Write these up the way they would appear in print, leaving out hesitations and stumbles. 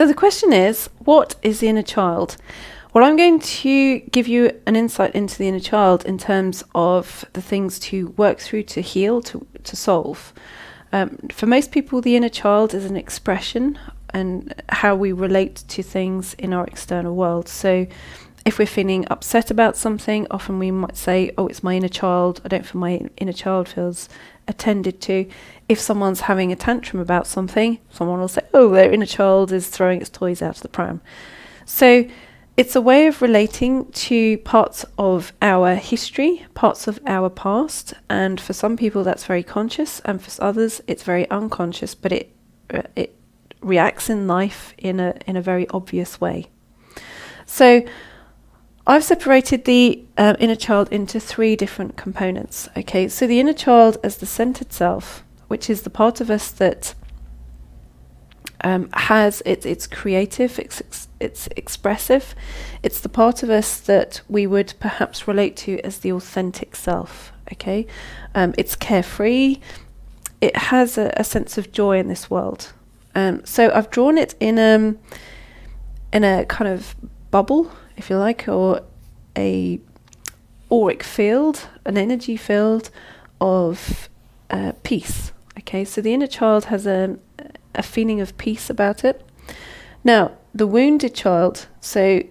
So the question is, what is the inner child? Well, I'm going to give you an insight into the inner child in terms of the things to work through, to heal, to solve. For most people, the inner child is an expression and how we relate to things in our external world. So if we're feeling upset about something, often we might say, oh, it's my inner child. I don't feel my inner child feels attended to. If someone's having a tantrum about something, someone will say, oh, their inner child is throwing its toys out of the pram. So it's a way of relating to parts of our history, parts of our past, and for some people that's very conscious, and for others it's very unconscious, but it reacts in life in a very obvious way. So I've separated the inner child into 3 different components. Okay, so the inner child as the centered self, which is the part of us that has it's creative, it's expressive. It's the part of us that we would perhaps relate to as the authentic self. Okay, it's carefree. It has a sense of joy in this world. So I've drawn it in a kind of bubble, if you like, or a auric field, an energy field of peace. Okay, so the inner child has a feeling of peace about it. Now, the wounded child, so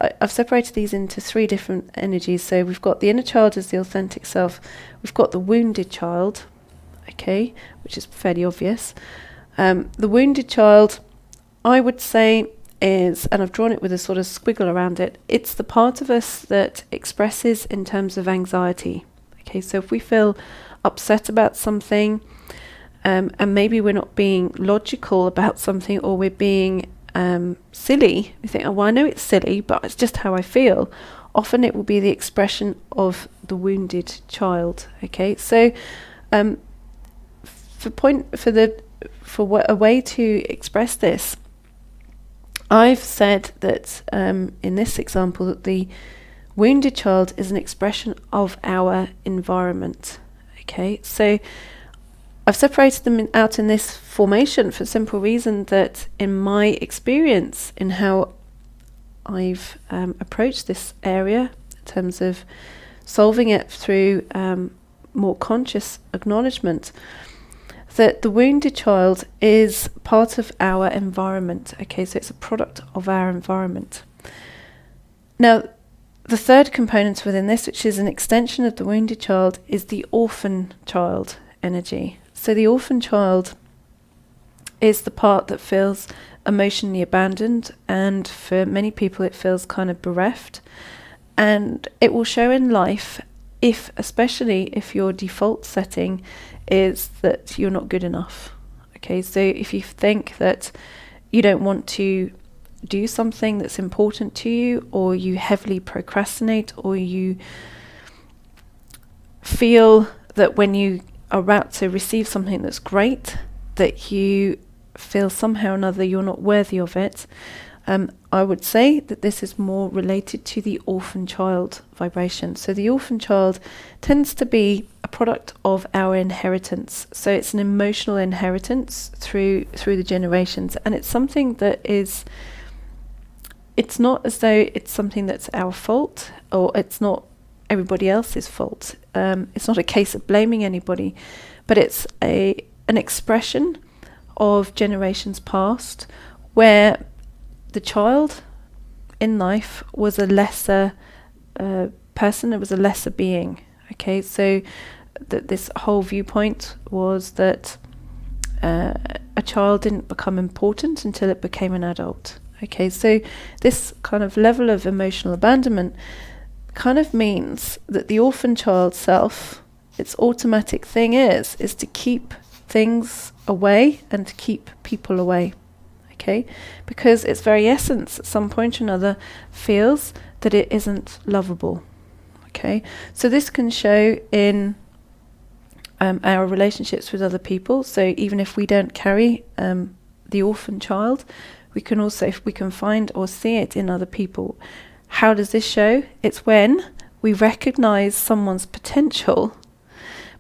I've separated these into 3 different energies. So we've got the inner child as the authentic self. We've got the wounded child, okay, which is fairly obvious. The wounded child, I would say, is, and I've drawn it with a sort of squiggle around it, it's the part of us that expresses in terms of anxiety. Okay, so if we feel upset about something, and maybe we're not being logical about something, or we're being silly, we think, oh, well, I know it's silly, but it's just how I feel. Often it will be the expression of the wounded child. Okay, so for a way to express this, I've said that in this example that the wounded child is an expression of our environment. Okay, so I've separated them out in this formation for the simple reason that in my experience, in how I've approached this area in terms of solving it through more conscious acknowledgement, that the wounded child is part of our environment. Okay, so it's a product of our environment. Now, the third component within this, which is an extension of the wounded child, is the orphan child energy. So the orphan child is the part that feels emotionally abandoned, and for many people it feels kind of bereft. And it will show in life, especially if your default setting is that you're not good enough. Okay, so if you think that you don't want to do something that's important to you, or you heavily procrastinate, or you feel that when you are about to receive something that's great, that you feel somehow or another you're not worthy of it, I would say that this is more related to the orphan child vibration. So the orphan child tends to be a product of our inheritance. So it's an emotional inheritance through the generations, and it's something that is, it's not as though it's something that's our fault, or it's not everybody else's fault. It's not a case of blaming anybody, but it's an expression of generations past, where the child in life was a lesser person, it was a lesser being. Okay, so this whole viewpoint was that a child didn't become important until it became an adult. Okay, so this kind of level of emotional abandonment kind of means that the orphan child self, its automatic thing is to keep things away and to keep people away. Okay, because its very essence at some point or another feels that it isn't lovable. Okay, so this can show in our relationships with other people. So even if we don't carry the orphan child, we can find or see it in other people. How does this show? It's when we recognize someone's potential,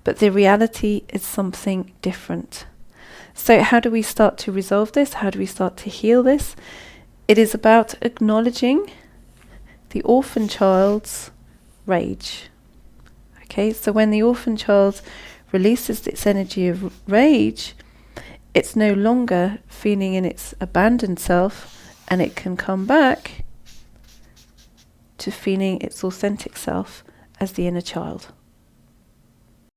but the reality is something different. So how do we start to resolve this? How do we start to heal this? It is about acknowledging the orphan child's rage. Okay, so when the orphan child releases its energy of rage, it's no longer feeling in its abandoned self, and it can come back to feeling its authentic self as the inner child.